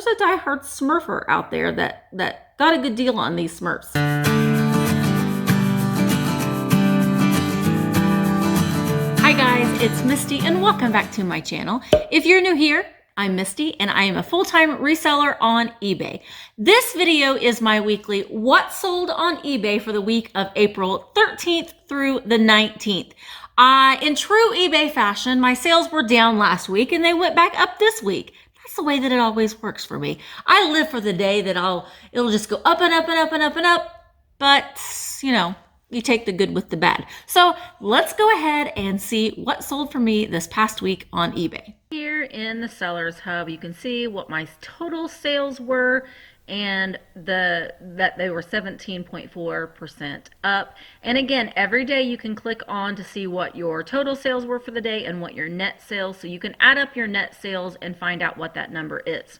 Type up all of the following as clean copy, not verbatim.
there's a diehard Smurfer out there that got a good deal on these Smurfs. Hi guys, it's Misty and welcome back to my channel. If you're new here, I'm Misty and I am a full-time reseller on eBay. This video is my weekly what sold on eBay for the week of April 13th through the 19th. In true eBay fashion, my sales were down last week and they went back up this week. That's the way that it always works for me. I live for the day that it'll just go up and up and up and up and up. But, you know, you take the good with the bad. So let's go ahead and see what sold for me this past week on eBay. Here in the Sellers Hub, you can see what my total sales were and that they were 17.4% up. And again, every day you can click on to see what your total sales were for the day and what your net sales, so you can add up your net sales and find out what that number is.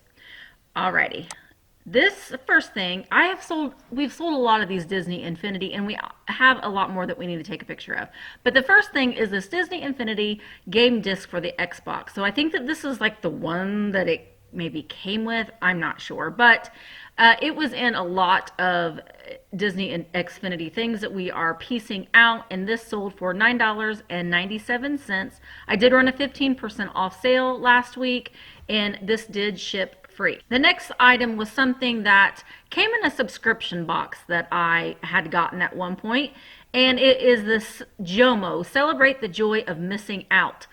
Alrighty. This first thing, we've sold a lot of these Disney Infinity, and we have a lot more that we need to take a picture of. But the first thing is this Disney Infinity game disc for the Xbox. So I think that this is like the one that it maybe came with. I'm not sure, but it was in a lot of Disney and Xfinity things that we are piecing out, and this sold for $9.97. I did run a 15% off sale last week, and this did ship free. The next item was something that came in a subscription box that I had gotten at one point, and it is this JOMO, Celebrate the Joy of Missing Out.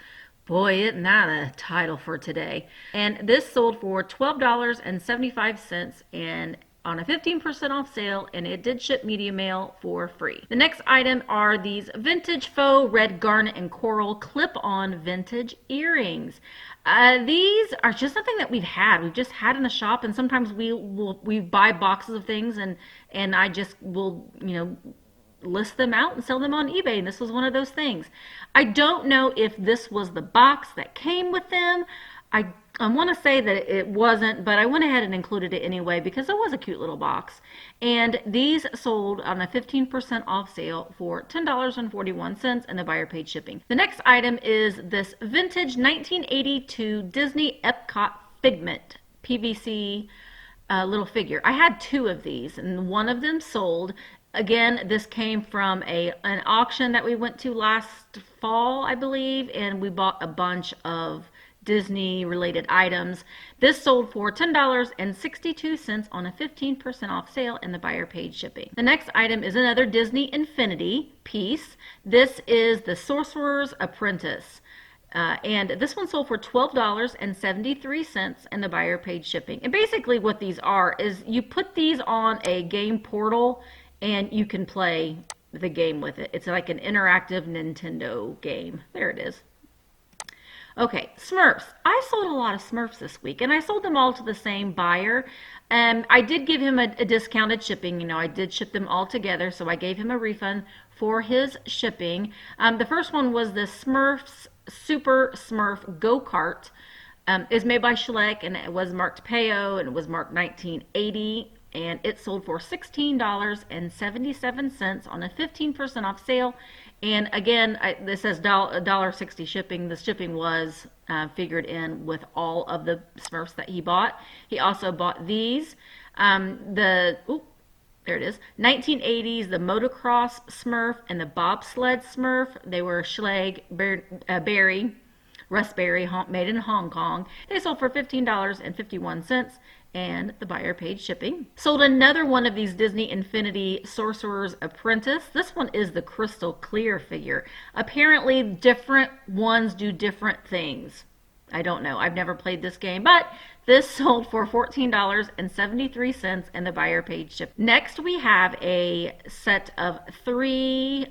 Boy, isn't that a title for today. And this sold for $12.75 and on a 15% off sale, and it did ship media mail for free. The next item are these vintage faux red garnet and coral clip-on vintage earrings. These are just something that we've just had in the shop, and sometimes we buy boxes of things and I just will, you know, list them out and sell them on eBay, and this was one of those things. I don't know if this was the box that came with them. I want to say that it wasn't, but I went ahead and included it anyway because it was a cute little box. And these sold on a 15% off sale for $10.41, and the buyer paid shipping. The next item is this vintage 1982 Disney Epcot Figment PVC little figure. I had two of these, and one of them sold. Again, this came from an auction that we went to last fall, I believe, and we bought a bunch of Disney related items. This sold for $10.62 on a 15% off sale, and the buyer paid shipping. The next item is another Disney Infinity piece. This is the Sorcerer's Apprentice. And this one sold for $12.73, and the buyer paid shipping. And basically what these are is you put these on a game portal and you can play the game with it. It's like an interactive Nintendo game. There it is. Okay, Smurfs. I sold a lot of Smurfs this week, and I sold them all to the same buyer. I did give him a discounted shipping. You know, I did ship them all together, so I gave him a refund for his shipping. The first one was the Smurfs Super Smurf Go-Kart. It's made by Schleck, and it was marked PAO, and it was marked 1980. And it sold for $16.77 on a 15% off sale. And again, this says $1.60 shipping. The shipping was figured in with all of the Smurfs that he bought. He also bought these. There it is. 1980s, the motocross Smurf and the bobsled Smurf. They were Schleg, Berry, Raspberry, made in Hong Kong. They sold for $15.51. And the buyer paid shipping. Sold another one of these Disney Infinity Sorcerer's Apprentice. This one is the crystal clear figure. Apparently different ones do different things. I don't know. I've never played this game, but this sold for $14.73, and the buyer paid shipping. Next, we have a set of 3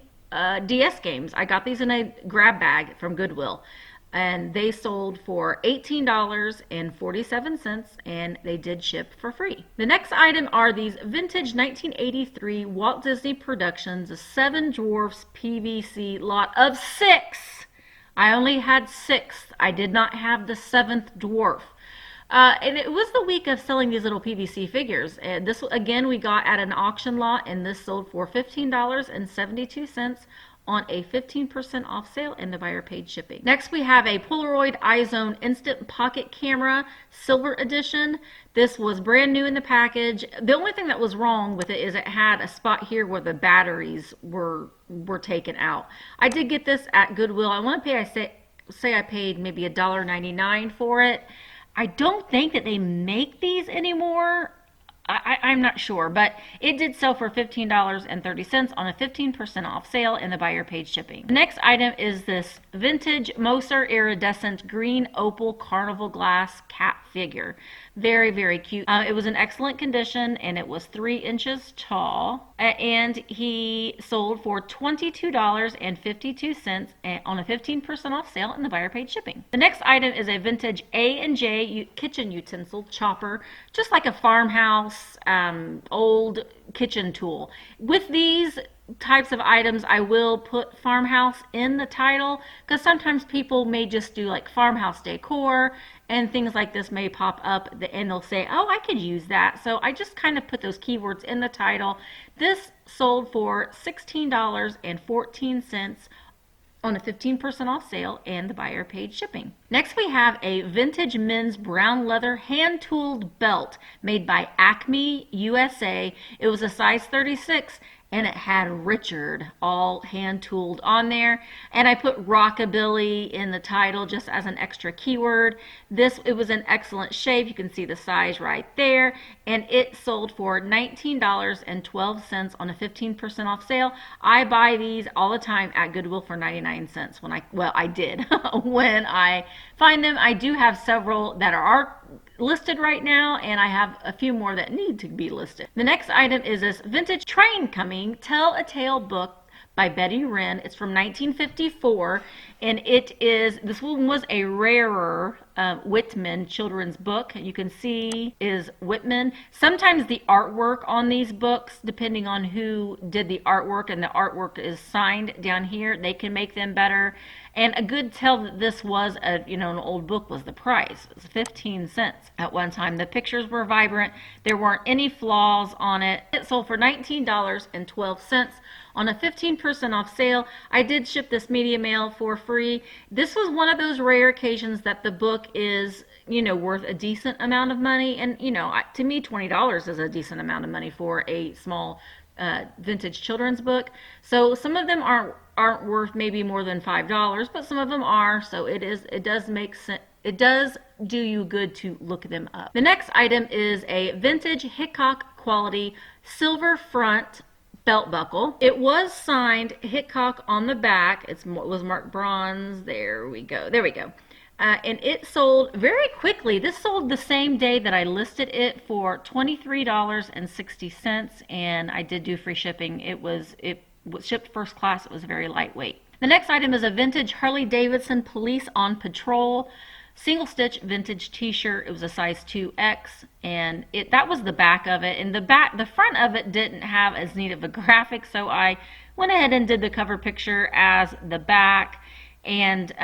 DS games. I got these in a grab bag from Goodwill. And they sold for $18.47, and they did ship for free. The next item are these vintage 1983 Walt Disney Productions 7 Dwarfs PVC lot of 6. I only had 6. I did not have the 7th dwarf. And it was the week of selling these little PVC figures. And this, again, we got at an auction lot, and this sold for $15.72 on a 15% off sale and the buyer paid shipping. Next, we have a Polaroid iZone Instant Pocket Camera Silver Edition. This was brand new in the package. The only thing that was wrong with it is it had a spot here where the batteries were taken out. I did get this at Goodwill. I want to pay, I paid maybe $1.99 for it. I don't think that they make these anymore. I'm not sure, but it did sell for $15.30 on a 15% off sale and the buyer paid shipping. The next item is this vintage Moser iridescent green opal carnival glass cat figure. Very, very cute. It was in excellent condition and it was 3 inches tall. And he sold for $22.52 on a 15% off sale and the buyer paid shipping. The next item is a vintage A&J kitchen utensil chopper, just like a farmhouse old kitchen tool. With these types of items, I will put farmhouse in the title because sometimes people may just do like farmhouse decor and things like this may pop up and they'll say, oh, I could use that. So I just kind of put those keywords in the title. This sold for $16.14 on a 15% off sale and the buyer paid shipping. Next we have a vintage men's brown leather hand-tooled belt made by Acme USA. It was a size 36 and it had Richard all hand-tooled on there. And I put rockabilly in the title just as an extra keyword. It was in excellent shape. You can see the size right there. And it sold for $19.12 on a 15% off sale. I buy these all the time at Goodwill for 99 cents I did when I find them. I do have several that are listed right now, and I have a few more that need to be listed. The next item is this vintage train coming Tell a Tale book by Betty Wren. It's from 1954, and this one was a rarer Whitman children's book. You can see is Whitman. Sometimes the artwork on these books, depending on who did the artwork, and the artwork is signed down here, they can make them better. And a good tell that this was an old book was the price. It was 15 cents at one time. The pictures were vibrant. There weren't any flaws on it. It sold for $19.12 on a 15% off sale. I did ship this media mail for free. This was one of those rare occasions that the book is, worth a decent amount of money. And, to me, $20 is a decent amount of money for a small vintage children's book. So some of them aren't worth maybe more than $5, but some of them are. So it does make sense. It does do you good to look them up. The next item is a vintage Hickok quality silver front belt buckle. It was signed Hickok on the back. It was marked bronze. There we go. And it sold very quickly. This sold the same day that I listed it for $23.60, and I did do free shipping. It was shipped first class. It was very lightweight. The next item is a vintage Harley-Davidson Police on Patrol single stitch vintage t-shirt. It was a size 2X, and that was the back of it. And the front of it didn't have as neat of a graphic, so I went ahead and did the cover picture as the back. And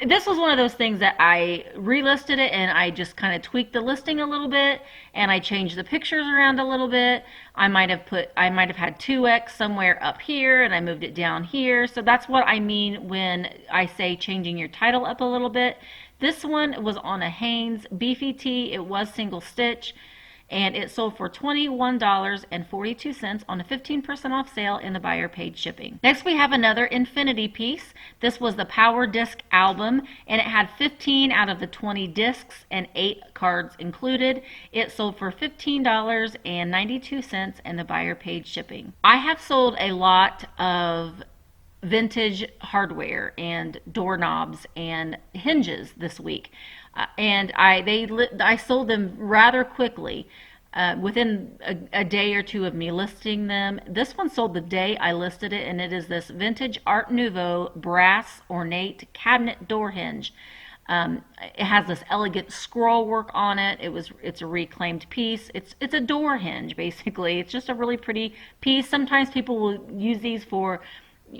this was one of those things that I relisted it, and I just kind of tweaked the listing a little bit, and I changed the pictures around a little bit. I might have had 2X somewhere up here, and I moved it down here. So that's what I mean when I say changing your title up a little bit. This one was on a Hanes beefy tee. It was single stitch, and it sold for $21.42 on a 15% off sale, and the buyer paid shipping. Next, we have another Infinity piece. This was the Power Disc album, and it had 15 out of the 20 discs and 8 cards included. It sold for $15.92, and the buyer paid shipping. I have sold a lot of vintage hardware and doorknobs and hinges this week. And I sold them rather quickly, within a day or two of me listing them. This one sold the day I listed it, and it is this vintage Art Nouveau brass ornate cabinet door hinge. It has this elegant scroll work on it. It's a reclaimed piece. It's a door hinge, basically. It's just a really pretty piece. Sometimes people will use these for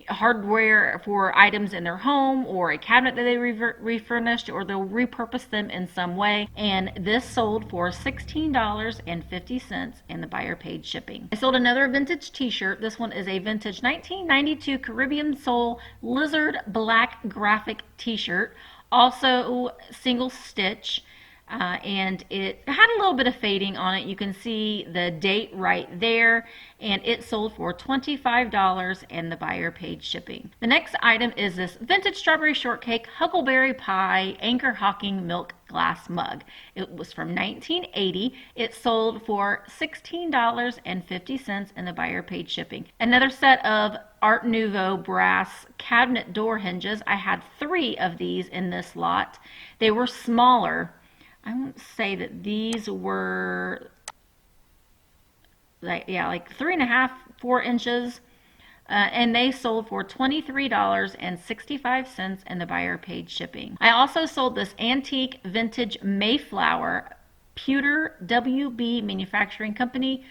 hardware for items in their home or a cabinet that they refurnished, or they'll repurpose them in some way. And this sold for $16.50 and the buyer paid shipping. I sold another vintage t-shirt. This one is a vintage 1992 Caribbean Soul Lizard Black graphic t-shirt, also single stitch. And it had a little bit of fading on it. You can see the date right there, and it sold for $25 and the buyer paid shipping. The next item is this vintage strawberry shortcake huckleberry pie anchor hawking milk glass mug. It was from 1980. It sold for $16.50 and the buyer paid shipping. Another set of Art Nouveau brass cabinet door hinges. I had 3 of these in this lot. They were smaller. I won't say that these were like 3.5, 4 inches, and they sold for $23.65 and the buyer paid shipping. I also sold this antique vintage Mayflower pewter WB Manufacturing Company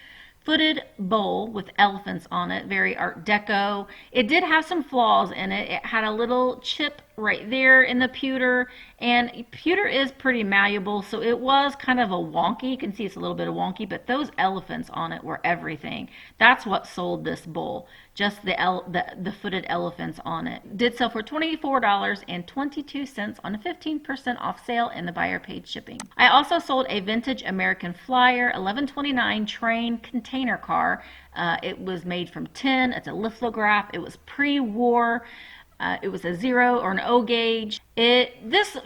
footed bowl with elephants on it, very Art Deco. It did have some flaws in it. It had a little chip right there in the pewter, and pewter is pretty malleable, so it was kind of a wonky. You can see it's a little bit of wonky, but those elephants on it were everything. That's what sold this bowl, just the footed elephants on it. Did sell for $24.22 on a 15% off sale, and the buyer paid shipping. I also sold a vintage American Flyer 1129 train container car. It was made from tin. It's a lithograph. It was pre-war. It was a 0 or an O gauge. These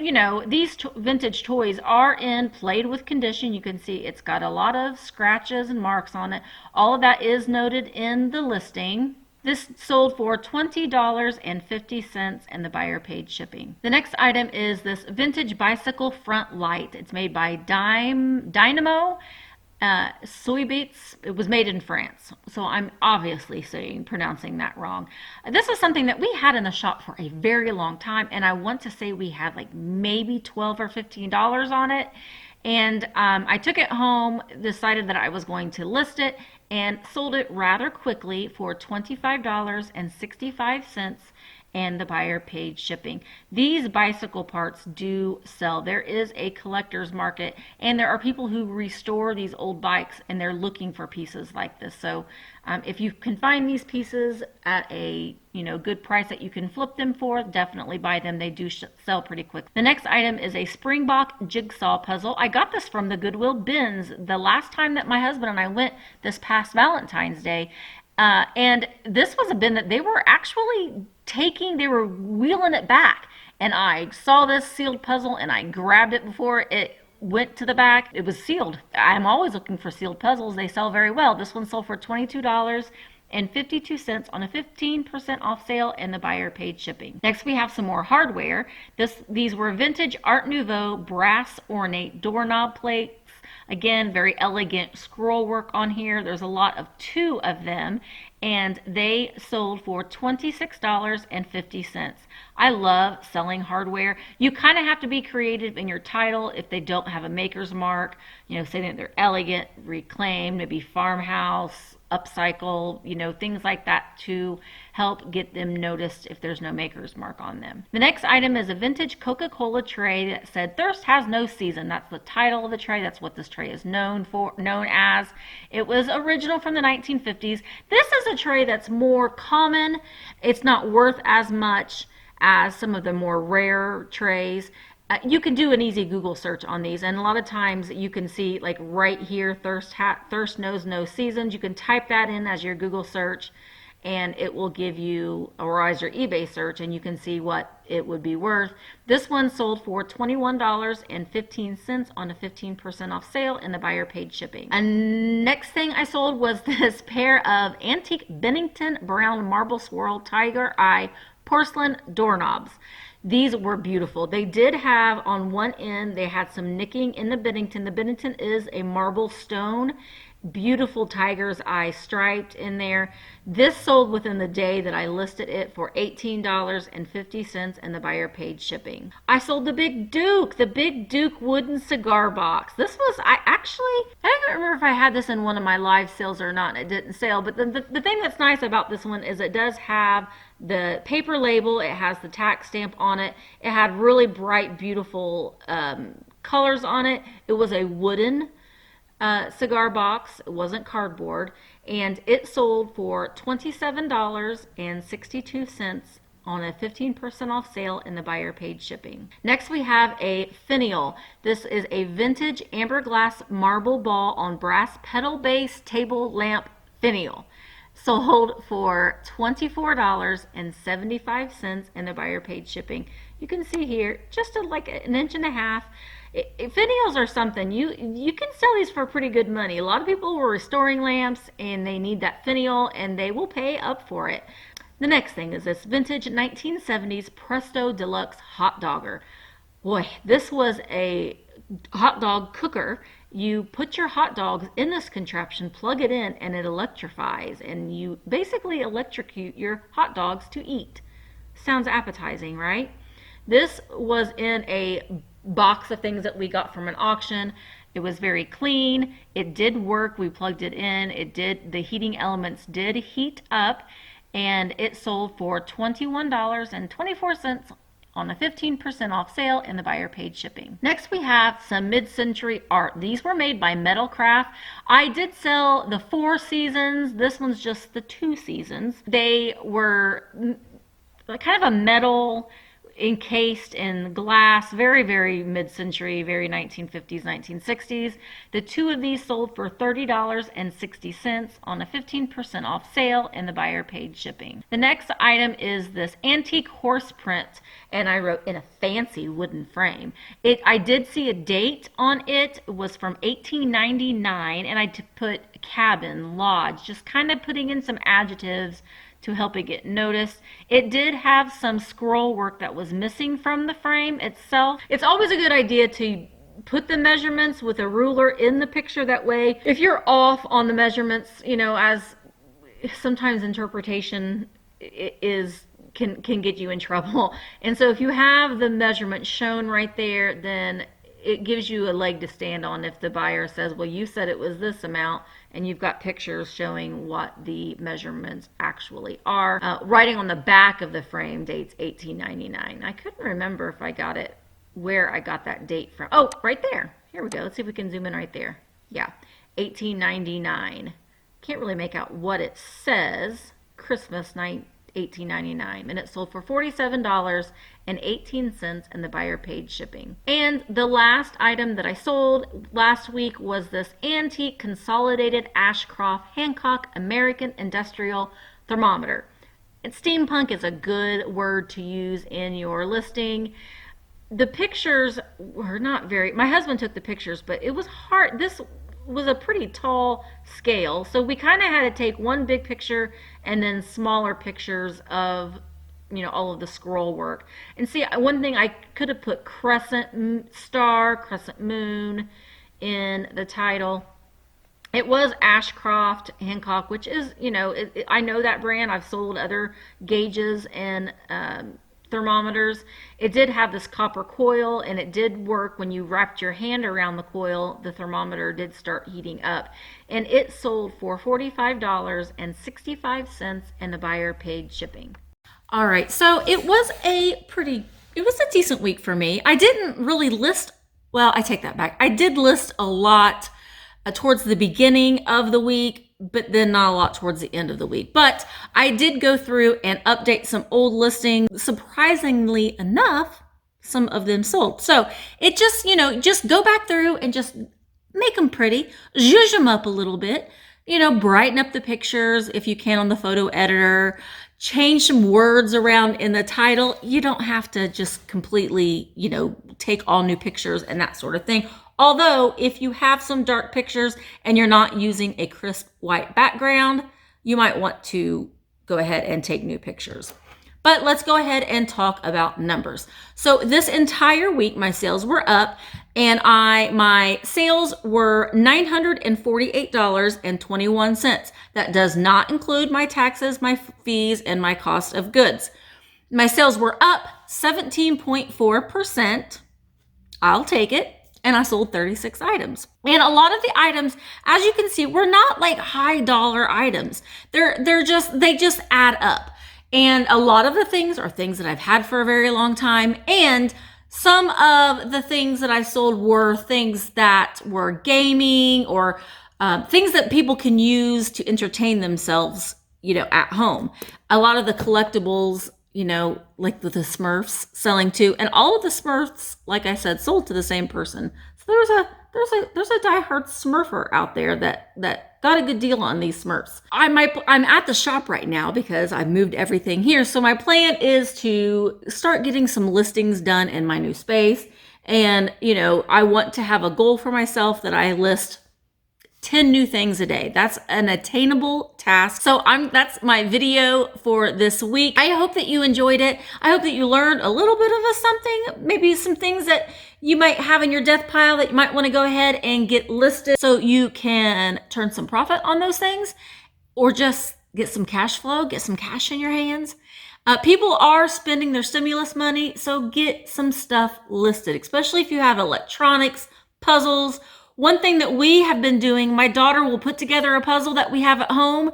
vintage toys are in played with condition. You can see it's got a lot of scratches and marks on it. All of that is noted in the listing. This sold for $20.50 and the buyer paid shipping. The next item is this vintage bicycle front light. It's made by Dynamo. Soybeats. It was made in France, so I'm obviously pronouncing that wrong. This is something that we had in the shop for a very long time, and I want to say we had like maybe $12 or $15 on it. And I took it home, decided that I was going to list it, and sold it rather quickly for $25.65. And the buyer paid shipping. These bicycle parts do sell. There is a collector's market, and there are people who restore these old bikes, and they're looking for pieces like this. So if you can find these pieces at a good price that you can flip them for, definitely buy them. They do sell pretty quick. The next item is a Springbok jigsaw puzzle. I got this from the Goodwill bins the last time that my husband and I went this past Valentine's Day. And this was a bin that they were actually they were wheeling it back. And I saw this sealed puzzle and I grabbed it before it went to the back. It was sealed. I'm always looking for sealed puzzles. They sell very well. This one sold for $22.52 on a 15% off sale, and the buyer paid shipping. Next, we have some more hardware. These were vintage Art Nouveau brass ornate doorknob plates. Again, very elegant scroll work on here. There's a lot of 2 of them, and they sold for $26.50. I love selling hardware. You kind of have to be creative in your title if they don't have a maker's mark. Say that they're elegant, reclaimed, maybe farmhouse, upcycle, things like that to help get them noticed if there's no maker's mark on them. The next item is a vintage Coca-Cola tray that said "Thirst has no season." That's the title of the tray. That's what this tray is known as. It was original from the 1950s. This is a tray that's more common. It's not worth as much as some of the more rare trays. You can do an easy Google search on these, and a lot of times you can see like right here, Thirst knows no seasons. You can type that in as your Google search, and it will give you, or as your eBay search, and you can see what it would be worth. This one sold for $21.15 on a 15% off sale, and the buyer paid shipping. And next thing I sold was this pair of antique Bennington brown marble swirl tiger eye porcelain doorknobs. These were beautiful. They did have on one end, they had some nicking in the Bennington. The Bennington is a marble stone. Beautiful tiger's eye striped in there. This sold within the day that I listed it for $18.50, and the buyer paid shipping. I sold the Big Duke wooden cigar box. This was, I can't can't remember if I had this in one of my live sales or not, and it didn't sell. But the thing that's nice about this one is it does have the paper label. It has the tax stamp on it. It had really bright, beautiful colors on it. It was a wooden cigar box. It wasn't cardboard. And it sold for $27.62 on a 15% off sale, and the buyer paid shipping. Next we have a finial. This is a vintage amber glass marble ball on brass pedal base table lamp finial. Sold for $24.75, and the buyer paid shipping. You can see here just like an inch and a half. Finials are something, you can sell these for pretty good money. A lot of people were restoring lamps and they need that finial, and they will pay up for it. The next thing is this vintage 1970s Presto Deluxe hot dogger. Boy, this was a hot dog cooker. You put your hot dogs in this contraption, plug it in, and it electrifies, and you basically electrocute your hot dogs to eat. Sounds appetizing, right? This was in a box of things that we got from an auction. It was very clean. It did work. We plugged it in. The heating elements did heat up, and it sold for $21.24 on a 15% off sale, and the buyer paid shipping. Next we have some mid-century art. These were made by Metalcraft. I did sell the 4 seasons. This one's just the 2 seasons. They were kind of a metal encased in glass, very, very mid-century, very 1950s, 1960s. The 2 of these sold for $30.60 on a 15% off sale, and the buyer paid shipping. The next item is this antique horse print, and I wrote in a fancy wooden frame. I did see a date on it. It was from 1899, and I put cabin, lodge, just kind of putting in some adjectives to help it get noticed. It did have some scroll work that was missing from the frame itself. It's always a good idea to put the measurements with a ruler in the picture. That way, if you're off on the measurements, as sometimes interpretation can get you in trouble. And so if you have the measurement shown right there, then it gives you a leg to stand on if the buyer says, well, you said it was this amount, and you've got pictures showing what the measurements actually are. Writing on the back of the frame dates 1899. I couldn't remember if I got it, where I got that date from. Oh, right there. Here we go. Let's see if we can zoom in right there. Yeah, 1899. Can't really make out what it says. Christmas 1899, and it sold for $47.18, and the buyer paid shipping. And the last item that I sold last week was this antique consolidated Ashcroft Hancock American Industrial Thermometer. And steampunk is a good word to use in your listing. The pictures were not very, my husband took the pictures, but it was hard. This was a pretty tall scale, so we kind of had to take one big picture and then smaller pictures of all of the scroll work. And see, one thing, I could have put crescent star, crescent moon in the title. It was Ashcroft Hancock, which is, I know that brand. I've sold other gauges and thermometers. It did have this copper coil, and it did work. When you wrapped your hand around the coil, the thermometer did start heating up, and it sold for $45.65, and the buyer paid shipping. All right, so it was a decent week for me. I didn't really list, well, I take that back. I did list a lot towards the beginning of the week, but then not a lot towards the end of the week. But I did go through and update some old listings. Surprisingly enough, some of them sold. So it just, just go back through and just make them pretty, zhuzh them up a little bit, brighten up the pictures if you can on the photo editor, change some words around in the title. You don't have to just completely, take all new pictures and that sort of thing. Although, if you have some dark pictures and you're not using a crisp white background, you might want to go ahead and take new pictures. But let's go ahead and talk about numbers. So this entire week, my sales were up, and my sales were $948.21. That does not include my taxes, my fees, and my cost of goods. My sales were up 17.4%. I'll take it. and I sold 36 items. And a lot of the items, as you can see, were not like high dollar items. They just add up. And a lot of the things are things that I've had for a very long time. And some of the things that I sold were things that were gaming or things that people can use to entertain themselves, at home. A lot of the collectibles, like the Smurfs selling too, and all of the Smurfs, like I said, sold to the same person. So there's a diehard Smurfer out there that got a good deal on these Smurfs. I'm at the shop right now because I've moved everything here. So my plan is to start getting some listings done in my new space. And, I want to have a goal for myself that I list 10 new things a day. That's an attainable task. So that's my video for this week. I hope that you enjoyed it. I hope that you learned a little bit of something, maybe some things that you might have in your death pile that you might want to go ahead and get listed so you can turn some profit on those things, or just get some cash flow, get some cash in your hands. People are spending their stimulus money, so get some stuff listed, especially if you have electronics, puzzles. One thing that we have been doing, my daughter will put together a puzzle that we have at home,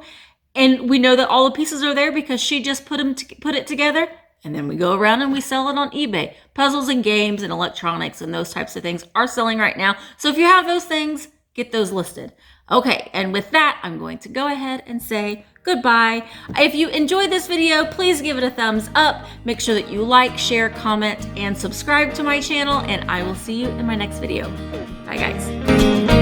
and we know that all the pieces are there because she just put it together, and then we go around and we sell it on eBay. Puzzles and games and electronics and those types of things are selling right now. So if you have those things, get those listed. Okay, and with that, I'm going to go ahead and say goodbye. If you enjoyed this video, please give it a thumbs up. Make sure that you like, share, comment, and subscribe to my channel, and I will see you in my next video. Bye, guys.